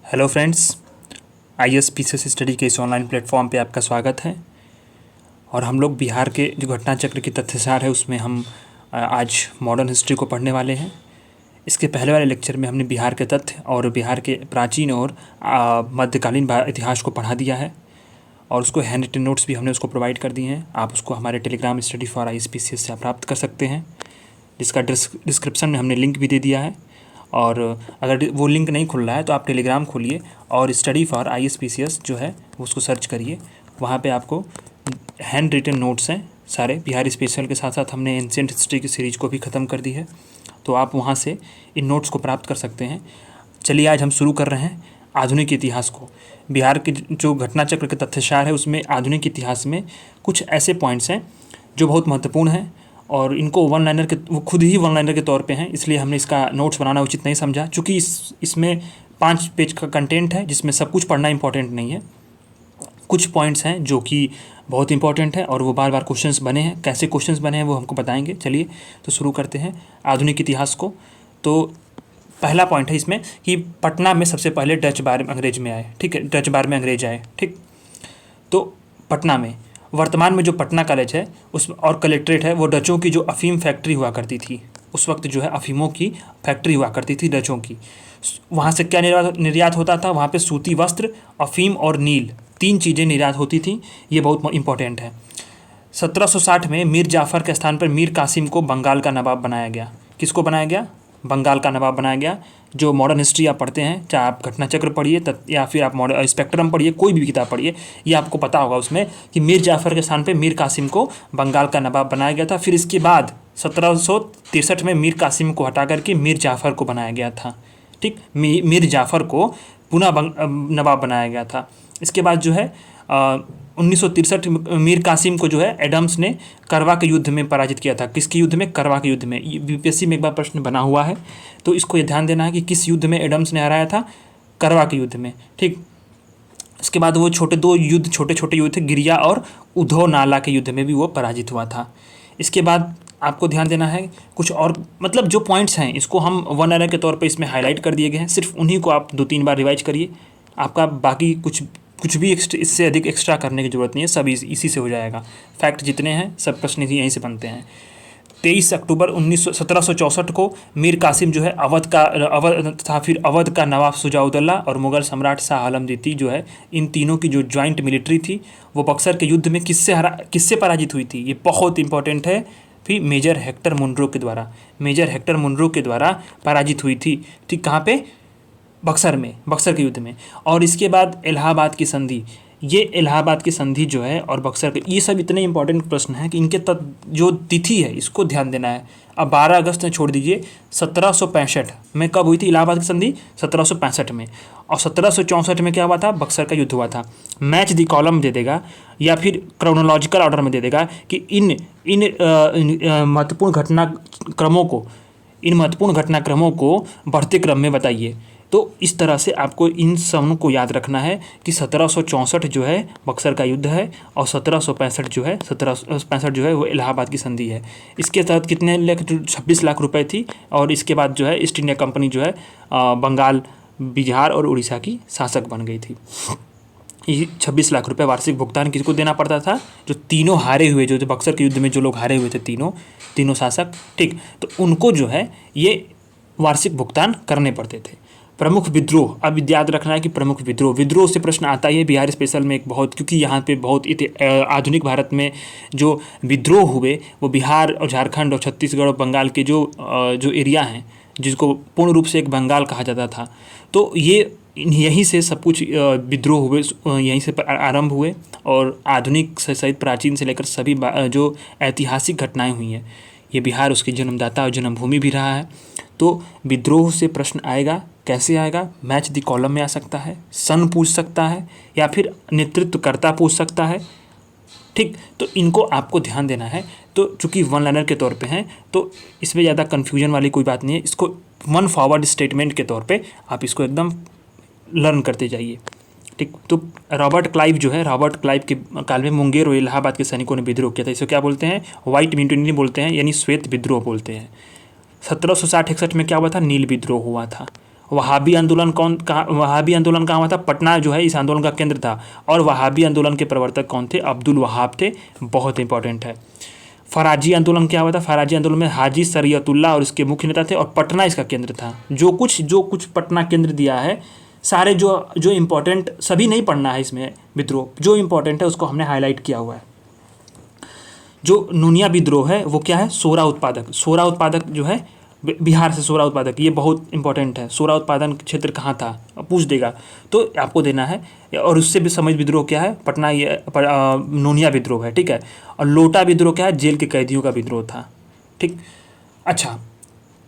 Hello friends, ISPCS study के इस online platform पे आपका स्वागत है। और हम लोग बिहार के जो घटना चक्र की तथ्यसार है उसमें हम आज मॉडर्न हिस्ट्री को पढ़ने वाले हैं। इसके पहले वाले लेक्चर में हमने बिहार के तथ्य और बिहार के प्राचीन और मध्यकालीन इतिहास को पढ़ा दिया है और उसको हैंड रिटन नोट्स भी हमने उसको प्रोवाइड कर दिए हैं। आप उसको हमारे टेलीग्राम स्टडी फॉर ISPCS से प्राप्त कर सकते हैं, जिसका डिस्क्रिप्शन में हमने लिंक भी दे दिया है। और अगर वो लिंक नहीं खुल रहा है तो आप टेलीग्राम खोलिए और स्टडी फॉर ISPCS जो है उसको सर्च करिए। वहाँ पे आपको हैंड रिटन नोट्स हैं सारे बिहार स्पेशल के साथ साथ हमने एंशिएंट हिस्ट्री की सीरीज को भी ख़त्म कर दी है, तो आप वहाँ से इन नोट्स को प्राप्त कर सकते हैं। चलिए आज हम शुरू कर रहे हैं आधुनिक इतिहास को। बिहार के जो घटना चक्र के तथ्यसार है उसमें आधुनिक इतिहास में कुछ ऐसे पॉइंट्स हैं जो बहुत महत्वपूर्ण हैं और इनको वो खुद ही वन लाइनर के तौर पे हैं, इसलिए हमने इसका नोट्स बनाना उचित नहीं समझा। चूँकि इसमें 5 पेज का कंटेंट है जिसमें सब कुछ पढ़ना इंपॉर्टेंट नहीं है। कुछ पॉइंट्स हैं जो कि बहुत इंपॉर्टेंट है और वो बार बार क्वेश्चंस बने हैं। कैसे क्वेश्चंस बने हैं वो हमको बताएंगे। चलिए तो शुरू करते हैं आधुनिक इतिहास को। तो पहला पॉइंट है इसमें कि पटना में सबसे पहले डच बार अंग्रेज में आए। ठीक है, डच बार में अंग्रेज आए। ठीक, तो पटना में वर्तमान में जो पटना कॉलेज है उस और कलेक्ट्रेट है वो डचों की जो अफ़ीम फैक्ट्री हुआ करती थी उस वक्त जो है अफ़ीमों की फैक्ट्री हुआ करती थी डचों की। वहाँ से क्या निर्यात होता था? वहाँ पे सूती वस्त्र, अफ़ीम और नील 3 चीज़ें निर्यात होती थी। ये बहुत इंपॉर्टेंट है। 1760 में मीर जाफ़र के स्थान पर मीर कासिम को बंगाल का नवाब बनाया गया। किसको बनाया गया? बंगाल का नवाब बनाया गया। जो मॉडर्न हिस्ट्री आप पढ़ते हैं, चाहे आप घटना चक्र पढ़िए या फिर आप मॉडर्न स्पेक्ट्रम पढ़िए, कोई भी किताब पढ़िए, ये आपको पता होगा उसमें कि मीर जाफ़र के स्थान पे मीर कासिम को बंगाल का नवाब बनाया गया था। फिर इसके बाद 1763 में मीर कासिम को हटा करके मीर जाफ़र को बनाया गया था। ठीक, मीर जाफ़र को पुनः नवाब बनाया गया था। इसके बाद जो है 1963 मीर कासिम को जो है एडम्स ने करवा के युद्ध में पराजित किया था। किसके युद्ध में? करवा के युद्ध में। UPSC में एक बार प्रश्न बना हुआ है, तो इसको ये ध्यान देना है कि किस युद्ध में एडम्स ने हराया था? करवा के युद्ध में। ठीक, इसके बाद वो छोटे छोटे युद्ध थे, गिरिया और उधो नाला के युद्ध में भी वो पराजित हुआ था। इसके बाद आपको ध्यान देना है कुछ और, मतलब जो पॉइंट्स हैं इसको हम वन लाइनर के तौर पे इसमें हाईलाइट कर दिए गए हैं। सिर्फ उन्हीं को आप 2-3 बार रिवाइज करिए। आपका बाकी कुछ भी इससे अधिक एक्स्ट्रा करने की ज़रूरत नहीं है, सब इसी से हो जाएगा। फैक्ट जितने हैं सब प्रश्न यहीं से बनते हैं। 23 अक्टूबर 1764 को मीर कासिम जो है अवध का नवाब शुजाउद्दौला और मुग़ल सम्राट शाह आलम द्वितीय जो है, इन तीनों की जो ज्वाइंट मिलिट्री थी वो बक्सर के युद्ध में किससे पराजित हुई थी? ये बहुत इंपॉर्टेंट है। फिर मेजर हेक्टर मुनरो के द्वारा पराजित हुई थी। ठीक, कहाँ पे? बक्सर के युद्ध में। और इसके बाद इलाहाबाद की संधि, ये इलाहाबाद की संधि जो है और बक्सर के, ये सब इतने इंपॉर्टेंट प्रश्न हैं कि इनके जो तिथि है इसको ध्यान देना है। अब 12 अगस्त में छोड़ दीजिए, 1765 में कब हुई थी इलाहाबाद की संधि? 1765 में। और 1764 में क्या हुआ था? बक्सर का युद्ध हुआ था। मैच दी कॉलम दे देगा या फिर क्रोनोलॉजिकल ऑर्डर में दे देगा कि इन महत्वपूर्ण घटनाक्रमों को बढ़ते क्रम में बताइए। तो इस तरह से आपको इन सबों को याद रखना है कि 1764 जो है बक्सर का युद्ध है और 1765 जो है वो इलाहाबाद की संधि है। इसके तहत कितने 26 लाख रुपए थी। और इसके बाद जो है ईस्ट इंडिया कंपनी जो है बंगाल, बिहार और उड़ीसा की शासक बन गई थी। ये 26 लाख रुपए वार्षिक भुगतान किसको देना पड़ता था? जो तीनों हारे हुए, जो बक्सर के युद्ध में जो लोग हारे हुए थे, तीनों शासक। ठीक, तो उनको जो है ये वार्षिक भुगतान करने पड़ते थे। प्रमुख विद्रोह, अब याद रखना है कि प्रमुख विद्रोह से प्रश्न आता ही है बिहार स्पेशल में एक बहुत, क्योंकि यहाँ पे बहुत आधुनिक भारत में जो विद्रोह हुए वो बिहार और झारखंड और छत्तीसगढ़ और बंगाल के जो एरिया हैं जिसको पूर्ण रूप से एक बंगाल कहा जाता था, तो ये यहीं से सब कुछ विद्रोह हुए, यहीं से आरंभ हुए। और आधुनिक से सहित प्राचीन से लेकर सभी जो ऐतिहासिक घटनाएं हुई हैं, ये बिहार उसकी जन्मदाता और जन्मभूमि भी रहा है। तो विद्रोह से प्रश्न आएगा, कैसे आएगा? मैच दी कॉलम में आ सकता है, सन पूछ सकता है या फिर नेतृत्वकर्ता पूछ सकता है। ठीक, तो इनको आपको ध्यान देना है। तो चूँकि वन लाइनर के तौर पे हैं तो इसमें ज़्यादा कन्फ्यूजन वाली कोई बात नहीं है। इसको वन फॉरवर्ड स्टेटमेंट के तौर पे आप इसको एकदम लर्न करते जाइए। ठीक, तो रॉबर्ट क्लाइव के काल में मुंगेर और इलाहाबाद के सैनिकों ने विद्रोह किया था। इसे क्या बोलते हैं? व्हाइट म्यूटिनी बोलते हैं, यानी श्वेत विद्रोह बोलते हैं। 1760-61 में क्या हुआ था? नील विद्रोह हुआ था। वहाबी आंदोलन वहाबी आंदोलन कहाँ हुआ था? पटना जो है इस आंदोलन का केंद्र था। और वहाबी आंदोलन के प्रवर्तक कौन थे? अब्दुल वहाब थे। बहुत इंपॉर्टेंट है। फराजी आंदोलन क्या हुआ था? फराजी आंदोलन में हाजी शरीयतुल्लाह और इसके मुख्य नेता थे, और पटना इसका केंद्र था। जो कुछ पटना केंद्र दिया है, सारे जो इम्पोर्टेंट, सभी नहीं पढ़ना है इसमें विद्रोह, जो इम्पोर्टेंट है उसको हमने हाईलाइट किया हुआ है। जो नूनिया विद्रोह है वो क्या है? सोरा उत्पादक जो है बिहार से सोरा उत्पादक, ये बहुत इंपॉर्टेंट है। सोरा उत्पादन क्षेत्र कहाँ था पूछ देगा तो आपको देना है। और उससे भी समझ विद्रोह क्या है? पटना ये नूनिया विद्रोह है, ठीक है। और लोटा विद्रोह क्या है? जेल के कैदियों का विद्रोह था, ठीक। अच्छा,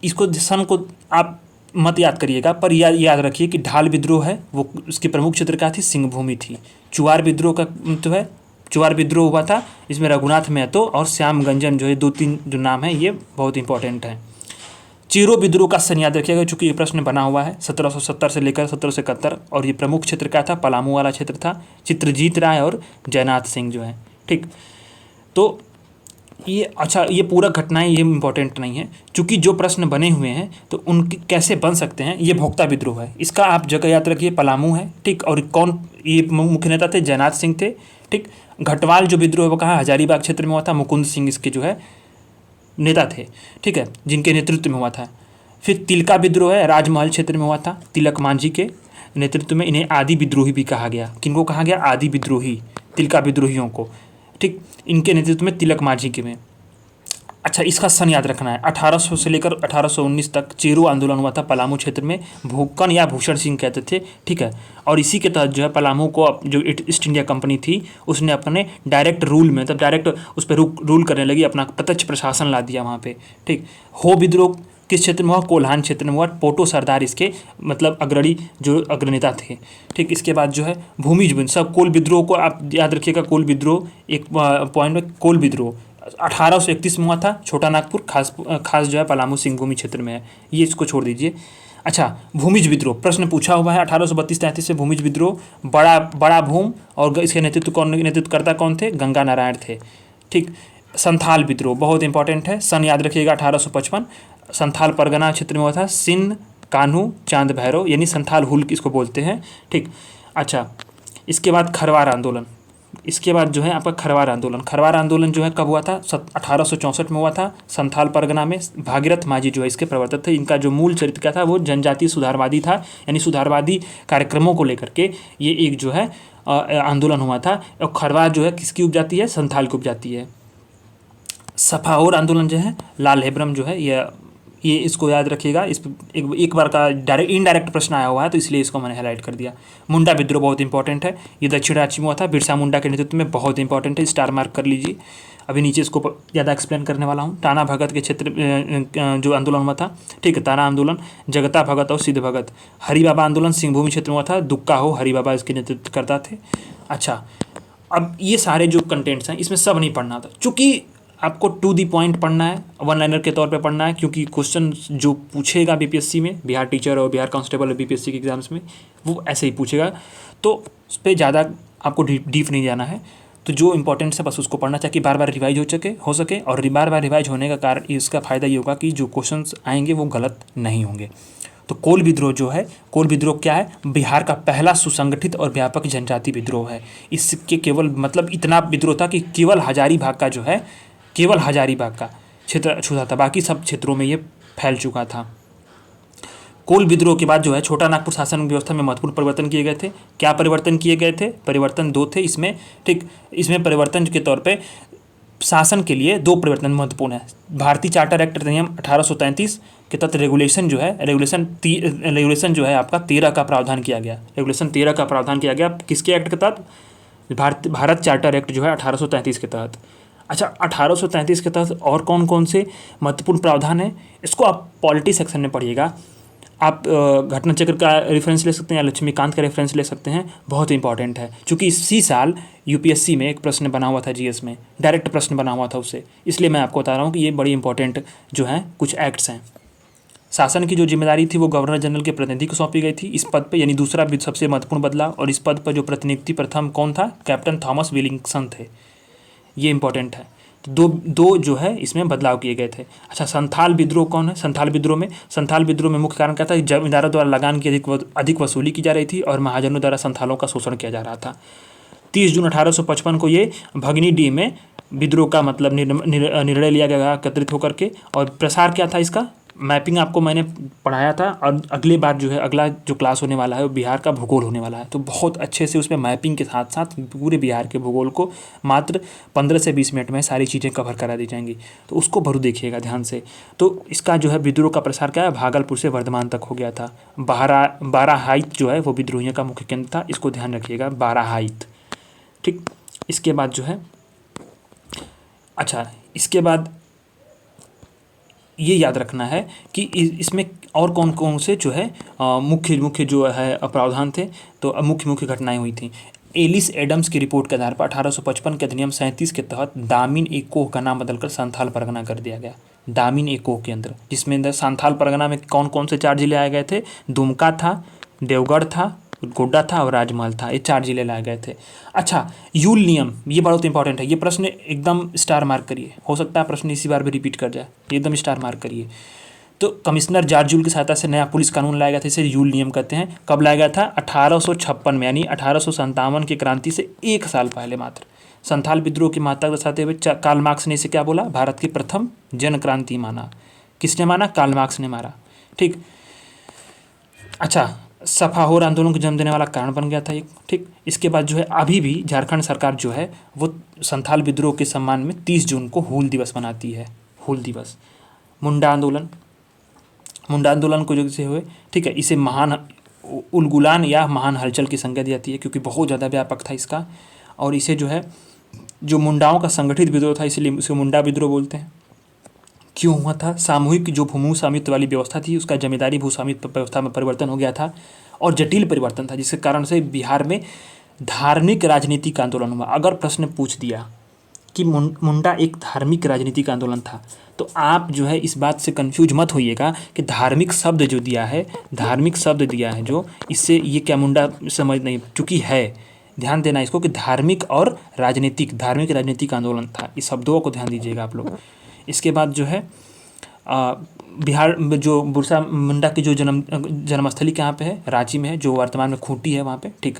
इसको सन को आप मत याद करिएगा, पर याद रखिए कि ढाल विद्रोह है वो उसके प्रमुख क्षेत्र क्या थी? सिंहभूमि थी। चुआर विद्रोह का तो है, चुआर विद्रोह हुआ था, इसमें रघुनाथ महतो और श्यामगंजन जो है, 2-3 जो नाम है ये बहुत इंपॉर्टेंट है। चीरो विद्रोह का सन याद रखिएगा, चूंकि ये प्रश्न बना हुआ है 1770 से लेकर 1771, और ये प्रमुख क्षेत्र क्या था? पलामू वाला क्षेत्र था। चित्रजीत राय और जयनाथ सिंह जो है, ठीक। तो ये अच्छा, ये पूरा घटनाएं ये इंपॉर्टेंट नहीं है, क्योंकि जो प्रश्न बने हुए हैं तो उनके कैसे बन सकते हैं। ये भोक्ता विद्रोह है, इसका आप जगह याद रखिए, पलामू है, ठीक। और कौन ये मुख्य नेता थे? जयनाथ सिंह थे, ठीक। घटवाल जो विद्रोह है वो कहाँ? हजारीबाग क्षेत्र में हुआ था। मुकुंद सिंह इसके जो है नेता थे, ठीक है, जिनके नेतृत्व में हुआ था। फिर तिलका विद्रोह है, राजमहल क्षेत्र में हुआ था, तिलक मांझी के नेतृत्व में। इन्हें आदि विद्रोही भी कहा गया। किनको कहा गया? आदि विद्रोही, तिलका विद्रोहियों को, ठीक। इनके नेतृत्व में तिलक मांझी के में। अच्छा, इसका सन याद रखना है। 1800 से लेकर 1819 तक चेरो आंदोलन हुआ था पलामू क्षेत्र में। भूकन या भूषण सिंह कहते थे, ठीक है। और इसी के तहत जो है पलामू को जो ईस्ट इंडिया कंपनी थी उसने अपने डायरेक्ट रूल में, तब डायरेक्ट उस पर रूल करने लगी, अपना प्रत्यक्ष प्रशासन ला दिया वहाँ पे, ठीक। हो विद्रोह किस क्षेत्र में हुआ? कोल्हान क्षेत्र में हुआ। पोटो सरदार इसके मतलब अग्रणी जो अग्रनेता थे, ठीक। इसके बाद जो है भूमिज विद्रोह, सब कोल विद्रोह को आप याद रखिएगा। कोल विद्रोह एक पॉइंट में, कोल विद्रोह 1831 में हुआ था। छोटा नागपुर खास जो है पलामू सिंहभूमि क्षेत्र में है, ये इसको छोड़ दीजिए। अच्छा, भूमिज विद्रोह प्रश्न पूछा हुआ है 1832-33 से। भूमिज विद्रोह बड़ा भूम, और इसके नेतृत्वकर्ता कौन थे? गंगा नारायण थे, ठीक। संथाल विद्रोह बहुत इंपॉर्टेंट है, सन याद रखिएगा 1855। संथाल परगना क्षेत्र में हुआ था। सिंध, कान्हू, चांद भैरव, यानी संथाल हुल इसको बोलते हैं, ठीक। अच्छा, इसके बाद खरवार आंदोलन, इसके बाद जो है आपका खरवार आंदोलन जो है कब हुआ था? 1864 में हुआ था। संथाल परगना में भागीरथ माझी जो है इसके प्रवर्तक थे। इनका जो मूल चरित्र क्या था? वो जनजातीय सुधारवादी था, यानी सुधारवादी कार्यक्रमों को लेकर के ये एक जो है आंदोलन हुआ था। और खरवार जो है किसकी उपजाति है? संथाल की उपजाति है। सफाओर आंदोलन जो है लाल हेब्रम जो है, ये इसको याद रखिएगा। इस एक बार का डायरेक्ट इनडायरेक्ट प्रश्न आया हुआ है तो इसलिए इसको मैंने हाईलाइट कर दिया। मुंडा विद्रोह बहुत इंपॉर्टेंट है, ये दक्षिण राज्य में हुआ था। बिरसा मुंडा के नेतृत्व में, बहुत इंपॉर्टेंट है, स्टार मार्क कर लीजिए। अभी नीचे इसको ज़्यादा एक्सप्लेन करने वाला हूँ। टाना भगत के क्षेत्र जो आंदोलन हुआ था, ठीक है, ताना आंदोलन, जगता भगत और सिद्ध भगत। हरि बाबा आंदोलन सिंहभूमि क्षेत्र में हुआ था। दुक्का हो हरि बाबा इसके नेतृत्व करता थे। अच्छा, अब ये सारे जो कंटेंट्स हैं इसमें सब नहीं पढ़ना था, चूँकि आपको टू दी पॉइंट पढ़ना है, वन लाइनर के तौर पे पढ़ना है, क्योंकि क्वेश्चन जो पूछेगा बीपीएससी में, बिहार टीचर और बिहार कांस्टेबल और बीपीएससी के एग्जाम्स में, वो ऐसे ही पूछेगा। तो उस पर ज़्यादा आपको डीप नहीं जाना है। तो जो इंपॉर्टेंट है बस उसको पढ़ना, ताकि बार बार रिवाइज हो सके। और बार बार रिवाइज होने का कारण इसका फ़ायदा ये होगा कि जो क्वेश्चन आएंगे वो गलत नहीं होंगे। तो कोल विद्रोह जो है, कोल विद्रोह क्या है? बिहार का पहला सुसंगठित और व्यापक जनजाति विद्रोह है। इसके केवल मतलब इतना विद्रोह था कि केवल हजारीबाग का जो है, केवल हजारीबाग का क्षेत्र छूता था, बाकी सब क्षेत्रों में ये फैल चुका था। कोल विद्रोह के बाद जो है छोटा नागपुर शासन व्यवस्था में महत्वपूर्ण परिवर्तन किए गए थे। क्या परिवर्तन किए गए थे? परिवर्तन 2 थे इसमें, ठीक। इसमें परिवर्तन के तौर पे शासन के लिए 2 परिवर्तन महत्वपूर्ण है। भारतीय चार्टर एक्ट अधिनियम 1833 के तहत रेगुलेशन जो है आपका 13 का प्रावधान किया गया। रेगुलेशन 13 का प्रावधान किया गया किसके एक्ट के तहत? भारत चार्टर एक्ट जो है 1833 के तहत। अच्छा, 1833 के तहत और कौन कौन से महत्वपूर्ण प्रावधान है, इसको आप पॉलिटी सेक्शन में पढ़िएगा। आप घटना चक्र का रेफरेंस ले सकते हैं या लक्ष्मीकांत का रेफरेंस ले सकते हैं, बहुत इंपॉर्टेंट है। क्योंकि इसी साल यूपीएससी में एक प्रश्न बना हुआ था, जीएस में डायरेक्ट प्रश्न बना हुआ था उससे, इसलिए मैं आपको बता रहा हूँ कि ये बड़ी इंपॉर्टेंट जो हैं कुछ एक्ट्स हैं। शासन की जो जिम्मेदारी थी वो गवर्नर जनरल के प्रतिनिधि को सौंपी गई थी इस पद पर, यानी दूसरा सबसे महत्वपूर्ण बदलाव। और इस पद पर जो प्रतिनियुक्ति प्रथम कौन था? कैप्टन थॉमस विलिंगसन थे। ये इंपॉर्टेंट है। तो दो दो जो है इसमें बदलाव किए गए थे। अच्छा, संथाल विद्रोह कौन है? संथाल विद्रोह में मुख्य कारण क्या था? जमींदारों द्वारा लगान की अधिक वसूली की जा रही थी और महाजनों द्वारा संथालों का शोषण किया जा रहा था। 30 जून 1855 को ये भगनीडीह में विद्रोह का मतलब निर्णय लिया गया एकत्रित होकर के। और प्रसार क्या था इसका? मैपिंग आपको मैंने पढ़ाया था, और अगली बार जो है अगला जो क्लास होने वाला है वो बिहार का भूगोल होने वाला है। तो बहुत अच्छे से उसमें मैपिंग के साथ साथ पूरे बिहार के भूगोल को मात्र 15 से 20 मिनट में सारी चीज़ें कवर करा दी जाएंगी, तो उसको जरूर देखिएगा ध्यान से। तो इसका जो है विद्रोह का प्रसार क्या है? भागलपुर से वर्धमान तक हो गया था। बाराहाइत जो है वो विद्रोहियों का मुख्य केंद्र था, इसको ध्यान रखिएगा, बाराहाइत। ठीक, इसके बाद जो है, अच्छा इसके बाद ये याद रखना है कि इसमें और कौन कौन से जो है मुख्य जो है प्रावधान थे, तो मुख्य घटनाएं हुई थी। एलिस एडम्स की रिपोर्ट के आधार पर 1855 के अधिनियम 37 के तहत दामिन ए कोह का नाम बदलकर संथाल परगना कर दिया गया। दामिन ए कोह के अंदर, जिसमें अंदर संथाल परगना में कौन कौन से 4 जिले आए गए थे? दुमका था, देवगढ़ था, गोड्डा था और राजमहल था। ये 4 जिले लाए गए थे। अच्छा, यूल नियम, ये बहुत इंपॉर्टेंट है। ये प्रश्न एकदम स्टार मार्क करिए, हो सकता है प्रश्न इसी बार भी रिपीट कर जाए, एकदम स्टार मार्क करिए। तो कमिश्नर जॉर्ज यूल की सहायता से नया पुलिस कानून लाया गया था, इसे यूल नियम कहते हैं। कब लाया गया था? 1856 में, यानी 1857 की क्रांति से 1 साल पहले मात्र। संथाल विद्रोह की महत्ता दर्शाते हुए कार्ल मार्क्स ने इसे क्या बोला? भारत की प्रथम जन क्रांति माना। किसने माना? कार्ल मार्क्स ने मारा। ठीक, अच्छा, सफाहोर आंदोलन को जन्म देने वाला कारण बन गया था एक। ठीक, इसके बाद जो है अभी भी झारखंड सरकार जो है वो संथाल विद्रोह के सम्मान में 30 जून को हूल दिवस मनाती है। हूल दिवस। मुंडा आंदोलन को जैसे हुए, ठीक है, इसे महान उलगुलान या महान हलचल की संज्ञा दी जाती है, क्योंकि बहुत ज़्यादा व्यापक था इसका। और इसे जो है जो मुंडाओं का संगठित विद्रोह था, इसलिए इसे मुंडा विद्रोह बोलते हैं। क्यों हुआ था? सामूहिक जो भूमि स्वामित्व वाली व्यवस्था थी उसका जमींदारी भूस्वामित्व व्यवस्था में परिवर्तन हो गया था, और जटिल परिवर्तन था, जिसके कारण से बिहार में धार्मिक राजनीति का आंदोलन हुआ। अगर प्रश्न पूछ दिया कि मुंडा एक धार्मिक राजनीतिक आंदोलन था, तो आप जो है इस बात से कंफ्यूज मत होइएगा कि धार्मिक शब्द जो दिया है, जो इससे ये क्या मुंडा समझ नहीं, चूँकि है, ध्यान देना इसको कि धार्मिक और धार्मिक राजनीतिक आंदोलन था। इस शब्दों को ध्यान दीजिएगा आप लोग। इसके बाद जो है बिहार में जो बिरसा मुंडा की जो जन्मस्थली कहाँ पे है? रांची में है, जो वर्तमान में खूंटी है वहाँ पे। ठीक,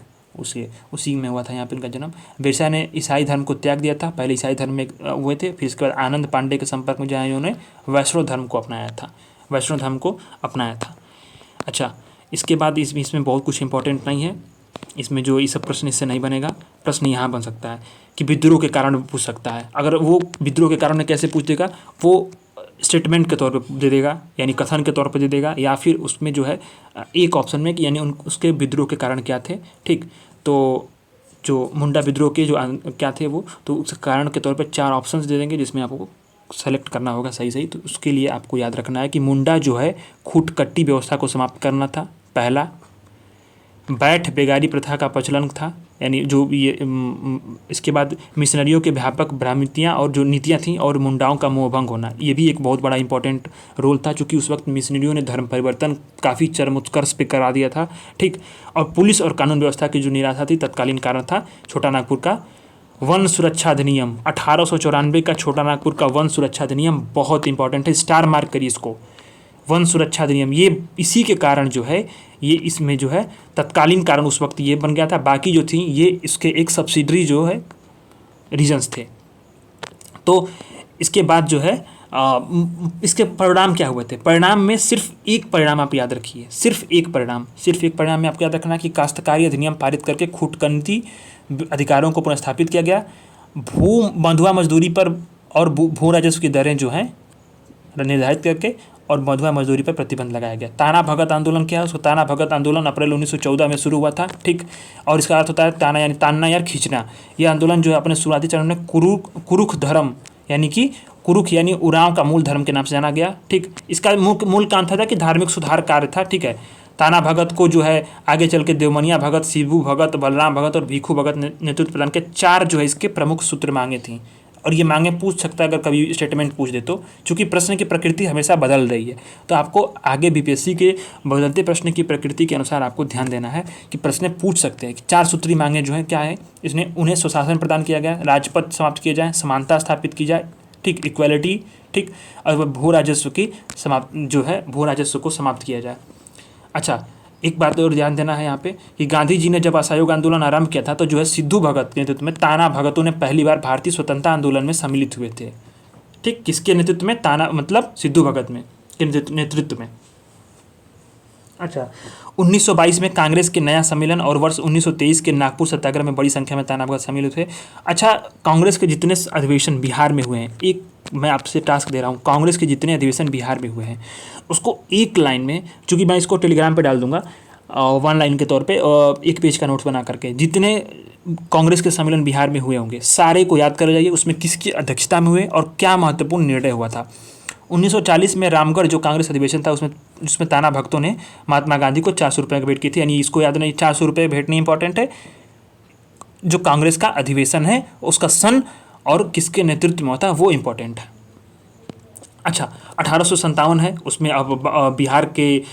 उसी में हुआ था यहाँ पे इनका जन्म। बिरसा ने ईसाई धर्म को त्याग दिया था, पहले ईसाई धर्म में हुए थे, फिर इसके बाद आनंद पांडे के संपर्क में जाए, उन्होंने वैष्णव धर्म को अपनाया था। अच्छा, इसके बाद इसमें बहुत कुछ इंपॉर्टेंट नहीं है, इसमें जो ये सब प्रश्न इससे नहीं बनेगा। प्रश्न यहाँ बन सकता है कि विद्रोह के कारण पूछ सकता है। अगर वो विद्रोह के कारण कैसे पूछ देगा? वो स्टेटमेंट के तौर पे दे देगा, यानी कथन के तौर पे दे देगा, या फिर उसमें जो है एक ऑप्शन में कि यानी उसके विद्रोह के कारण क्या थे। ठीक, तो जो मुंडा विद्रोह के जो क्या थे वो, तो उस कारण के तौर पे 4 ऑप्शंस दे देंगे, जिसमें आपको सेलेक्ट करना होगा सही। तो उसके लिए आपको याद रखना है कि मुंडा जो है खूट-कट्टी व्यवस्था को समाप्त करना था, पहला। बैठ बेगारी प्रथा का प्रचलन था, यानी जो ये इसके बाद मिशनरियों के व्यापक भ्रांतियाँ और जो नीतियाँ थीं, और मुंडाओं का मोहभंग होना, ये भी एक बहुत बड़ा इंपॉर्टेंट रोल था, क्योंकि उस वक्त मिशनरियों ने धर्म परिवर्तन काफ़ी चरम उत्कर्ष पे करा दिया था। ठीक, और पुलिस और कानून व्यवस्था की जो निराशा थी, तत्कालीन कारण था छोटा नागपुर का वन सुरक्षा अधिनियम। 1894 का छोटा नागपुर का वन सुरक्षा अधिनियम बहुत इंपॉर्टेंट है, स्टार मार्क करिए इसको। वन सुरक्षा अधिनियम, ये इसी के कारण जो है ये इसमें जो है तत्कालीन कारण उस वक्त ये बन गया था। बाकी जो थी ये इसके एक सब्सिडरी जो है रीजन्स थे। तो इसके बाद जो है इसके परिणाम क्या हुए थे? परिणाम में सिर्फ एक परिणाम आप याद रखिए, सिर्फ एक परिणाम में आपको याद रखना कि काश्तकारी अधिनियम पारित करके खूटकंती अधिकारों को पुनर्स्थापित किया गया। बंधुआ मजदूरी पर और भू राजस्व की दरें जो हैं निर्धारित करके और बंधुआ मजदूरी पर प्रतिबंध लगाया गया। ताना भगत आंदोलन क्या है? उसको ताना भगत आंदोलन अप्रैल 1914 में शुरू हुआ था। ठीक, और इसका अर्थ होता है ताना, यानी तानना या खींचना। यह आंदोलन जो है अपने शुरुआती चरण में कुरुख धर्म, यानी कि कुरुख यानी उरांव का मूल धर्म के नाम से जाना गया। ठीक, इसका मूल काम था कि धार्मिक सुधार कार्य था। ठीक है, ताना भगत को जो है आगे चल के देवमनिया भगत, शिबू भगत, बलराम भगत और भीखू भगत नेतृत्व प्रदान के 4 जो है इसके प्रमुख सूत्र मांगे थी। और ये मांगे पूछ सकता है अगर कभी स्टेटमेंट पूछ दे तो, चूँकि प्रश्न की प्रकृति हमेशा बदल रही है। तो आपको आगे बीपीएससी के बदलते प्रश्न की प्रकृति के अनुसार आपको ध्यान देना है कि प्रश्न पूछ सकते हैं कि 4 सूत्री मांगे जो है क्या है, इसने उन्हें सुशासन प्रदान किया गया, राजपथ समाप्त किए जाए, समानता स्थापित की जाए, ठीक, इक्वालिटी, ठीक, और भू राजस्व की भू राजस्व को समाप्त किया जाए। अच्छा, एक बात और ध्यान देना है यहाँ पे कि गांधी जी ने जब असहयोग आंदोलन आरंभ किया था तो जो है सिद्धू भगत के नेतृत्व में ताना भगतों ने पहली बार भारतीय स्वतंत्रता आंदोलन में सम्मिलित हुए थे। ठीक, किसके नेतृत्व में? ताना मतलब सिद्धू भगत में के नेतृत्व में। अच्छा, 1922 में कांग्रेस के नया सम्मेलन और वर्ष 1923 के नागपुर सत्याग्रह में बड़ी संख्या में ताना भगत सम्मिलित हुए। अच्छा, कांग्रेस के जितने अधिवेशन बिहार में हुए हैं, एक मैं आपसे टास्क दे रहा हूँ, कांग्रेस के जितने अधिवेशन बिहार में हुए हैं उसको एक लाइन में, चूँकि मैं इसको टेलीग्राम पे डाल दूंगा 1 लाइन के तौर पे, 1 पेज का नोट्स बना करके, जितने कांग्रेस के सम्मेलन बिहार में हुए होंगे सारे को याद कर जाइए, उसमें किसकी अध्यक्षता में हुए और क्या महत्वपूर्ण निर्णय हुआ था। 1940 में रामगढ़ जो कांग्रेस अधिवेशन था उसमें ताना भक्तों ने महात्मा गांधी को 400 रुपये की भेंट की थी। यानी इसको याद नहीं, 400 रुपये भेंट नहीं इंपॉर्टेंट है, जो कांग्रेस का अधिवेशन है उसका सन और किसके नेतृत्व में होता है वो इम्पोर्टेंट है। अच्छा, 1857 है, उसमें अब बिहार के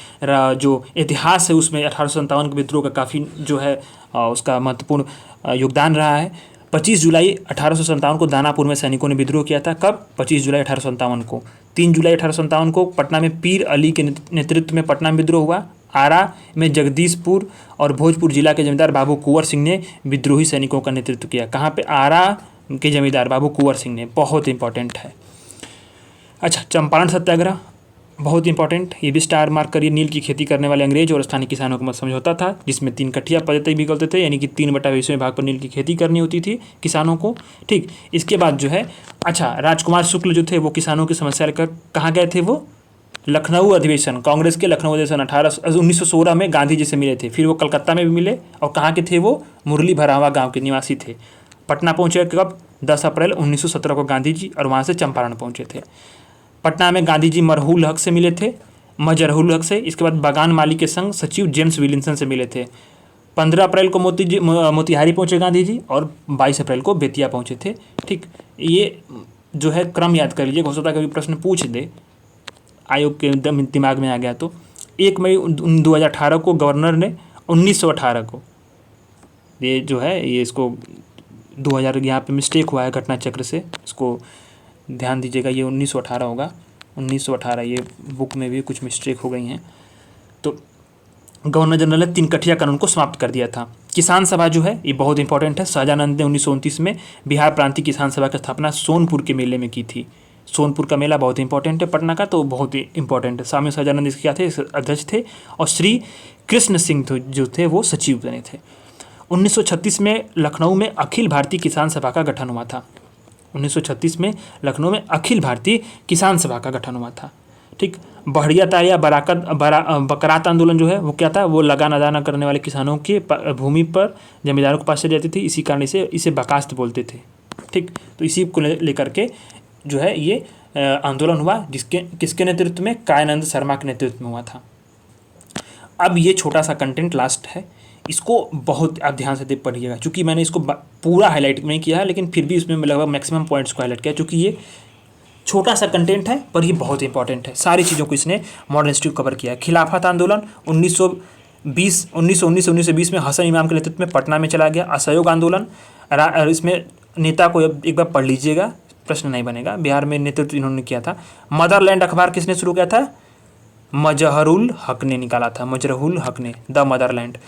जो इतिहास है उसमें 1857 के विद्रोह का काफ़ी जो है उसका महत्वपूर्ण योगदान रहा है। 25 जुलाई 1857 को दानापुर में सैनिकों ने विद्रोह किया था। कब? 25 जुलाई 1857 को। 3 जुलाई 1857 को पटना में पीर अली के नेतृत्व में पटना में विद्रोह हुआ। आरा में जगदीशपुर और भोजपुर जिला के जमींदार बाबू कुंवर सिंह ने विद्रोही सैनिकों का नेतृत्व किया। कहाँ पे? आरा के जमींदार बाबू कुंवर सिंह ने, बहुत इंपॉर्टेंट है। अच्छा, चंपारण सत्याग्रह बहुत इंपॉर्टेंट, ये भी स्टार मार्क करिए। नील की खेती करने वाले अंग्रेज और स्थानीय किसानों का मत समझौता था, जिसमें 3 कठिया पद्धति भी करते थे, यानी कि 3/20 भाग पर नील की खेती करनी होती थी किसानों को। ठीक, इसके बाद जो है, अच्छा, राजकुमार शुक्ल जो थे वो किसानों की समस्या लेकर कहाँ गए थे? वो लखनऊ अधिवेशन, कांग्रेस के लखनऊ अधिवेशन 1916 में गांधी जी से मिले थे। फिर वो कलकत्ता में भी मिले, और कहाँ के थे वो? मुरली भरावा गाँव के निवासी थे। पटना पहुँचे कब? 10 अप्रैल 1917 को गांधी जी, और वहाँ से चंपारण पहुँचे थे। पटना में गांधी जी मजहरूल हक से मिले थे, मजहरूल हक से। इसके बाद बगान माली के संग सचिव जेम्स विलियमसन से मिले थे। 15 अप्रैल को मोतिहारी पहुंचे गांधी जी, और 22 अप्रैल को बेतिया पहुंचे थे। ठीक, ये जो है क्रम याद कर लीजिए, हो सकता है कभी प्रश्न पूछ दे, आयोग के दिमाग में आ गया तो। 1 मई 2018 को गवर्नर ने 1918 को, ये जो है ये इसको 2000 यहाँ पे मिस्टेक हुआ है घटना चक्र से, इसको ध्यान दीजिएगा, ये 1918 होगा, 1918, ये बुक में भी कुछ मिस्टेक हो गई हैं। तो गवर्नर जनरल ने 3 कठिया कानून को समाप्त कर दिया था। किसान सभा जो है ये बहुत इंपॉर्टेंट है। शाहजानंद ने 1929 में बिहार प्रांतीय किसान सभा की स्थापना सोनपुर के मेले में की थी। सोनपुर का मेला बहुत इंपॉर्टेंट है पटना का, तो बहुत ही इंपॉर्टेंट है। स्वामी शाहजानंद इसके क्या थे? अध्यक्ष थे, और श्री कृष्ण सिंह जो थे वो सचिव बने थे। 1936 में लखनऊ में अखिल भारतीय किसान सभा का गठन हुआ था। 1936 में लखनऊ में अखिल भारतीय किसान सभा का गठन हुआ था। ठीक, बढ़िया या बकरात आंदोलन जो है वो क्या था? वो लगान अदा न करने वाले किसानों की भूमि पर जमींदारों के पास चली जाती थी, इसी कारण इसे बकास्त बोलते थे। ठीक, तो इसी को लेकर के जो है ये आंदोलन हुआ, किसके नेतृत्व में? कायनानंद शर्मा के नेतृत्व में हुआ था। अब ये छोटा सा कंटेंट लास्ट है, इसको बहुत आप ध्यान से पढ़िएगा, क्योंकि मैंने इसको पूरा हाईलाइट नहीं किया है, लेकिन फिर भी इसमें लगभग मैक्सिमम पॉइंट्स को हाईलाइट किया, क्योंकि ये छोटा सा कंटेंट है पर ये बहुत इंपॉर्टेंट है। सारी चीज़ों को इसने मॉडर्न हिस्ट्री को कवर किया है। खिलाफत आंदोलन 1919 में हसन इमाम के नेतृत्व में पटना में चला गया। असहयोग आंदोलन, इसमें नेता को एक बार पढ़ लीजिएगा, प्रश्न नहीं बनेगा, बिहार में नेतृत्व इन्होंने किया था। मदरलैंड अखबार किसने शुरू किया था? मजहरूल हक ने निकाला था, मजहरूल हक ने, द मदरलैंड।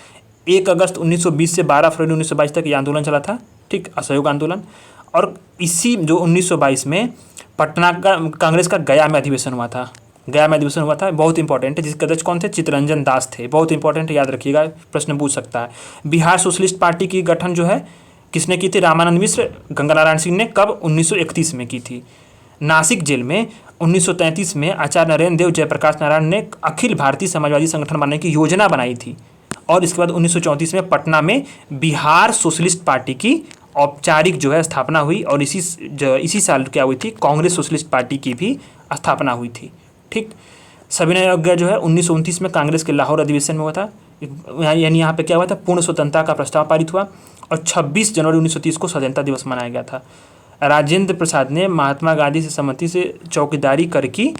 1 अगस्त 1920 से 12 फरवरी 1922 तक ये आंदोलन चला था। ठीक, असहयोग आंदोलन। और इसी जो 1922 में पटना का कांग्रेस का गया में अधिवेशन हुआ था। गया में अधिवेशन हुआ था, बहुत इंपॉर्टेंट है, जिसके अध्यक्ष कौन थे? चित्तरंजन दास थे, बहुत इंपॉर्टेंट है, याद रखिएगा, प्रश्न पूछ सकता है। बिहार सोशलिस्ट पार्टी की गठन जो है किसने की थी? रामानंद मिश्र, गंगानारायण सिंह ने कब? 1931 में की थी। नासिक जेल में 1933 में आचार्य नरेंद्र देव जयप्रकाश नारायण ने अखिल भारतीय समाजवादी संगठन बनाने की योजना बनाई थी। और इसके बाद 1934 में पटना में बिहार सोशलिस्ट पार्टी की औपचारिक जो है स्थापना हुई, और इसी साल क्या हुई थी? कांग्रेस सोशलिस्ट पार्टी की भी स्थापना हुई थी। ठीक, सविनय अवज्ञा जो है 1929 में कांग्रेस के लाहौर अधिवेशन में हुआ था, यानी यहाँ पे क्या हुआ था? पूर्ण स्वतंत्रता का प्रस्ताव पारित हुआ, और 26 जनवरी 1930 को स्वतंत्रता दिवस मनाया गया था। राजेंद्र प्रसाद ने महात्मा गांधी से सहमति से चौकीदारी कर की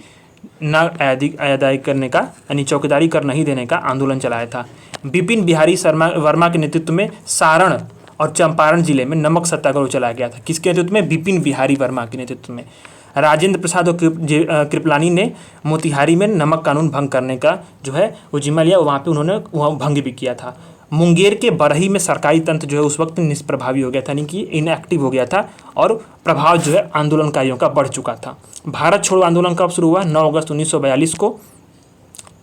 न अदायगी करने का, यानी चौकीदारी कर नहीं देने का आंदोलन चलाया था। विपिन बिहारी शर्मा वर्मा के नेतृत्व में सारण और चंपारण जिले में नमक सत्याग्रह चलाया गया था। किसके नेतृत्व में? विपिन बिहारी वर्मा के नेतृत्व में। राजेंद्र प्रसाद और कृपलानी ने मोतिहारी में नमक कानून भंग करने का जो है वो जिम्मा लिया, वहाँ पे उन्होंने वहाँ भंग भी किया था। मुंगेर के बरही में सरकारी तंत्र जो है उस वक्त निष्प्रभावी हो गया था, यानी कि इनएक्टिव हो गया था और प्रभाव जो है आंदोलनकारियों का बढ़ चुका था। भारत छोड़ो आंदोलन कब शुरू हुआ? 9 अगस्त 1942 को।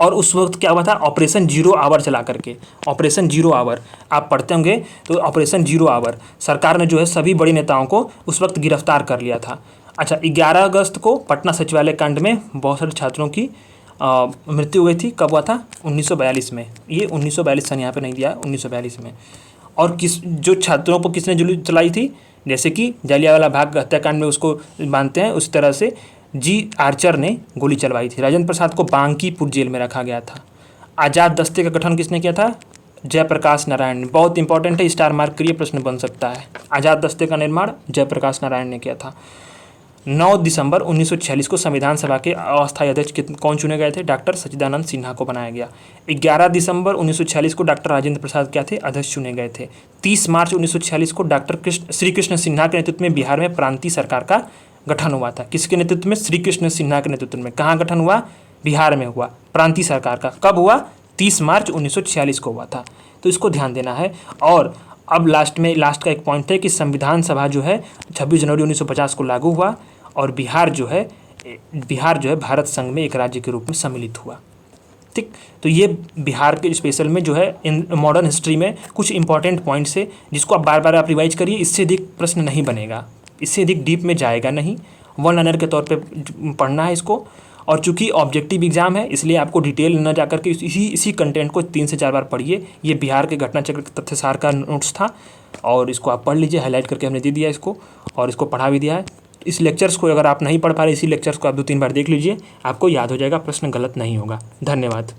और उस वक्त क्या हुआ था? ऑपरेशन जीरो आवर चला करके, ऑपरेशन जीरो आवर आप पढ़ते होंगे तो ऑपरेशन जीरो आवर सरकार ने जो है सभी बड़े नेताओं को उस वक्त गिरफ्तार कर लिया था। अच्छा, 11 अगस्त को पटना सचिवालय कांड में बहुत सारे छात्रों की मृत्यु हुई थी। कब हुआ था? 1942 में। ये 1942 सन यहाँ पे नहीं दिया, 1942 में। और जो छात्रों पर किसने गोली चलाई थी? जैसे कि जलियांवाला बाग हत्याकांड में उसको मानते हैं, उस तरह से जी आर्चर ने गोली चलवाई थी। राजेंद्र प्रसाद को बांकीपुर जेल में रखा गया था। आज़ाद दस्ते का गठन किसने किया था? जयप्रकाश नारायण ने। बहुत इंपॉर्टेंट है, स्टार मार्क करिए, प्रश्न बन सकता है। आज़ाद दस्ते का निर्माण जयप्रकाश नारायण ने किया था। 9 दिसंबर 1946 को संविधान सभा के अस्थायी अध्यक्ष कौन चुने गए थे? डॉक्टर सच्चिदानंद सिन्हा को बनाया गया। 11 दिसंबर 1946 को डॉक्टर राजेंद्र प्रसाद क्या थे? अध्यक्ष चुने गए थे। 30 मार्च 1946 को डॉक्टर श्री कृष्ण सिन्हा के नेतृत्व में बिहार में प्रांतीय सरकार का गठन हुआ था। किसके नेतृत्व में? श्री कृष्ण सिन्हा के नेतृत्व में। कहाँ गठन हुआ? बिहार में हुआ, प्रांतीय सरकार का। कब हुआ? 30 मार्च 1946 को हुआ था। तो इसको ध्यान देना है। और अब लास्ट का एक पॉइंट है कि संविधान सभा जो है 26 जनवरी 1950 को लागू हुआ और बिहार जो है भारत संघ में एक राज्य के रूप में सम्मिलित हुआ। ठीक, तो ये बिहार के स्पेशल में जो है इन मॉडर्न हिस्ट्री में कुछ इंपॉर्टेंट पॉइंट्स है जिसको आप बार बार आप रिवाइज करिए। इससे अधिक प्रश्न नहीं बनेगा, इससे अधिक डीप में जाएगा नहीं। वन लाइनर के तौर पे पढ़ना है इसको। और चूंकि ऑब्जेक्टिव एग्जाम है इसलिए आपको डिटेल न जा करके इसी कंटेंट को 3 से 4 बार पढ़िए। ये बिहार के घटना चक्र तथ्यसार का नोट्स था और इसको आप पढ़ लीजिए, हाईलाइट करके हमने दे दिया इसको और इसको पढ़ा भी दिया है। इस लेक्चर्स को अगर आप नहीं पढ़ पा रहे, इसी लेक्चर्स को आप 2-3 बार देख लीजिए, आपको याद हो जाएगा, प्रश्न गलत नहीं होगा। धन्यवाद।